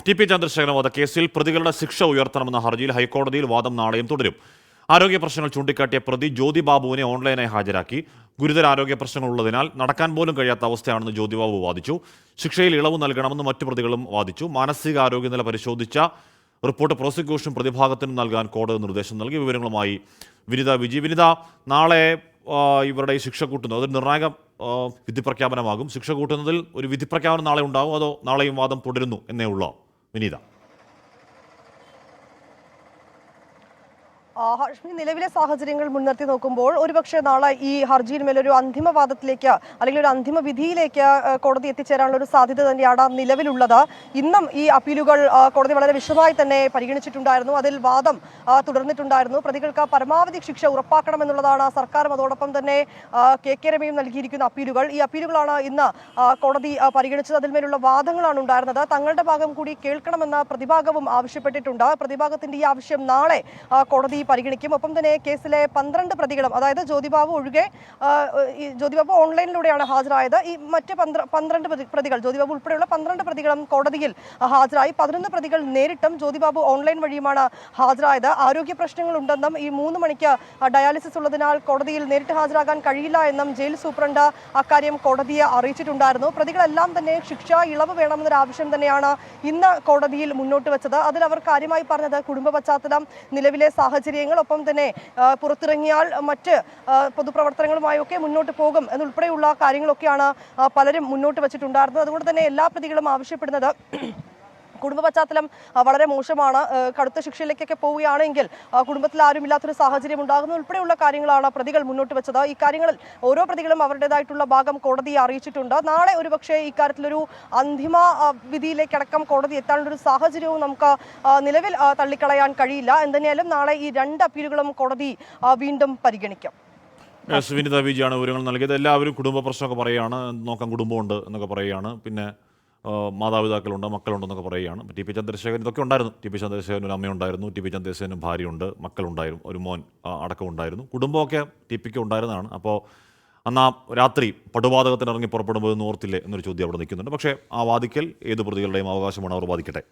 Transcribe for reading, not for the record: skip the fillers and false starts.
TP. Chandrasekharan വധക്കേസിൽ പ്രതികളുടെ ശിക്ഷ ഉയർത്തണമെന്ന ഹർജിയിൽ ഹൈക്കോടതിയിൽ വാദം നാളെയും തുടരും. ആരോഗ്യ പ്രശ്നങ്ങൾ ചൂണ്ടിക്കാട്ടിയ പ്രതി ജ്യോതി ബാബുവിനെ ഓൺലൈനായി ഹാജരാക്കി. ഗുരുതര ആരോഗ്യ പ്രശ്നങ്ങളുള്ളതിനാൽ നടക്കാൻ പോലും കഴിയാത്ത അവസ്ഥയാണെന്ന് ജ്യോതി ബാബു വാദിച്ചു. ശിക്ഷയിൽ ഇളവ് നൽകണമെന്ന് മറ്റു പ്രതികളും വാദിച്ചു. മാനസികാരോഗ്യനില പരിശോധിച്ച റിപ്പോർട്ട് പ്രോസിക്യൂഷൻ പ്രതിഭാഗത്തിനും നൽകാൻ കോടതി നിർദ്ദേശം നൽകി. വിവരങ്ങളുമായി വിനിത വിജി. വിനിത, നാളെ ഇവരുടെ ഈ ശിക്ഷ കൂട്ടുന്നത് അതൊരു നിർണായക വിധി പ്രഖ്യാപനമാകും. ശിക്ഷ കൂട്ടുന്നതിൽ ഒരു വിധി പ്രഖ്യാപനം നാളെ ഉണ്ടാവും, അതോ നാളെയും വാദം തുടരുന്നു എന്നേ ഉള്ളോ വിനീത? ഹാഷ്മി, നിലവിലെ സാഹചര്യങ്ങൾ മുൻനിർത്തി നോക്കുമ്പോൾ ഒരുപക്ഷെ നാളെ ഈ ഹർജിയിന്മേലൊരു അന്തിമവാദത്തിലേക്ക് അല്ലെങ്കിൽ ഒരു അന്തിമ വിധിയിലേക്ക് കോടതി എത്തിച്ചേരാനുള്ള ഒരു സാധ്യത തന്നെയാണ് നിലവിലുള്ളത്. ഇന്നും ഈ അപ്പീലുകൾ കോടതി വളരെ വിശദമായി തന്നെ പരിഗണിച്ചിട്ടുണ്ടായിരുന്നു. അതിൽ വാദം തുടർന്നിട്ടുണ്ടായിരുന്നു. പ്രതികൾക്ക് പരമാവധി ശിക്ഷ ഉറപ്പാക്കണമെന്നുള്ളതാണ് സർക്കാരും അതോടൊപ്പം തന്നെ കെ രമയും നൽകിയിരിക്കുന്ന അപ്പീലുകൾ. ഈ അപ്പീലുകളാണ് ഇന്ന് കോടതി പരിഗണിച്ചത്. അതിന്മേലുള്ള വാദങ്ങളാണ് ഉണ്ടായിരുന്നത്. തങ്ങളുടെ ഭാഗം കൂടി കേൾക്കണമെന്ന് പ്രതിഭാഗവും ആവശ്യപ്പെട്ടിട്ടുണ്ട്. പ്രതിഭാഗത്തിന്റെ ഈ ആവശ്യം നാളെ കോടതി പരിഗണിക്കും. ഒപ്പം തന്നെ കേസിലെ 12 പ്രതികളും, അതായത് ജ്യോതിബാബു ഒഴികെ, ജ്യോതിബാബു ഓൺലൈനിലൂടെയാണ് ഹാജരായത്. ഈ മറ്റ് 12 പ്രതികൾ, ജ്യോതിബാബു ഉൾപ്പെടെയുള്ള 12 പ്രതികളും കോടതിയിൽ ഹാജരായി. 11 പ്രതികൾ നേരിട്ടും ജ്യോതിബാബു ഓൺലൈൻ വഴിയുമാണ് ഹാജരായത്. ആരോഗ്യ പ്രശ്നങ്ങൾ ഉണ്ടെന്നും ഈ 3 മണിക്ക് ഡയാലിസിസ് ഉള്ളതിനാൽ കോടതിയിൽ നേരിട്ട് ഹാജരാകാൻ കഴിയില്ല എന്നും ജയിൽ സൂപ്രണ്ട് അക്കാര്യം കോടതിയെ അറിയിച്ചിട്ടുണ്ടായിരുന്നു. പ്രതികളെല്ലാം തന്നെ ശിക്ഷ ഇളവ് വേണമെന്നൊരു ആവശ്യം തന്നെയാണ് ഇന്ന് കോടതിയിൽ മുന്നോട്ട് വെച്ചത്. അതിൽ അവർ കാര്യമായി പറഞ്ഞത് കുടുംബ പശ്ചാത്തലം, നിലവിലെ സാഹചര്യങ്ങൾ, ഒപ്പം തന്നെ പുറത്തിറങ്ങിയാൽ മറ്റ് പൊതുപ്രവർത്തനങ്ങളുമായൊക്കെ മുന്നോട്ട് പോകും എന്നുൾപ്പെടെയുള്ള കാര്യങ്ങളൊക്കെയാണ് പലരും മുന്നോട്ട് വെച്ചിട്ടുണ്ടായിരുന്നത്. അതുകൊണ്ട് തന്നെ എല്ലാ പ്രതികളും ആവശ്യപ്പെടുന്നത് കുടുംബ പശ്ചാത്തലം വളരെ മോശമാണ്, കടുത്ത ശിക്ഷയിലേക്കൊക്കെ പോവുകയാണെങ്കിൽ കുടുംബത്തിൽ ആരുമില്ലാത്തൊരു സാഹചര്യം ഉണ്ടാകുന്ന ഉൾപ്പെടെയുള്ള കാര്യങ്ങളാണ് പ്രതികൾ മുന്നോട്ട് വെച്ചത്. ഈ കാര്യങ്ങളിൽ ഓരോ പ്രതികളും അവരുടേതായിട്ടുള്ള ഭാഗം കോടതിയെ അറിയിച്ചിട്ടുണ്ട്. നാളെ ഒരുപക്ഷെ ഇക്കാര്യത്തിലൊരു അന്തിമ വിധിയിലേക്കടക്കം കോടതി എത്താനുള്ളൊരു സാഹചര്യവും നമുക്ക് നിലവിൽ തള്ളിക്കളയാൻ കഴിയില്ല. എന്തുതന്നെയാലും നാളെ ഈ 2 അപ്പീലുകളും കോടതി വീണ്ടും പരിഗണിക്കും. വിനിത വിജയാണ് വിവരങ്ങൾ നൽകിയത്. എല്ലാവരും കുടുംബ പ്രശ്നമൊക്കെ പറയുകയാണ്, നോക്കാൻ കുടുംബമുണ്ട് എന്നൊക്കെ പറയുകയാണ്, പിന്നെ മാതാപിതാക്കളുണ്ട്, മക്കളുണ്ടെന്നൊക്കെ പറയുകയാണ്. ടി.പി. ചന്ദ്രശേഖരൻ ഇതൊക്കെ ഉണ്ടായിരുന്നു. ടി.പി. ചന്ദ്രശേഖരൻ ഒരു അമ്മയുണ്ടായിരുന്നു, ടി.പി. ചന്ദ്രശേഖരന് ഭാര്യയുണ്ട്, മക്കളുണ്ടായിരുന്നു, ഒരു മോൻ അടക്കം ഉണ്ടായിരുന്നു. കുടുംബമൊക്കെ ടി.പിക്ക് ഉണ്ടായിരുന്നതാണ്. അപ്പോൾ അന്ന് ആ രാത്രി പടുവാതകത്തിന് ഇറങ്ങി പുറപ്പെടുമ്പോൾ ഓർത്തില്ലേ എന്നൊരു ചോദ്യം അവിടെ നിൽക്കുന്നുണ്ട്. പക്ഷേ ആ വാദിക്കൽ ഏത് പ്രതികളുടെയും അവകാശമാണ്, അവർ വാദിക്കട്ടെ.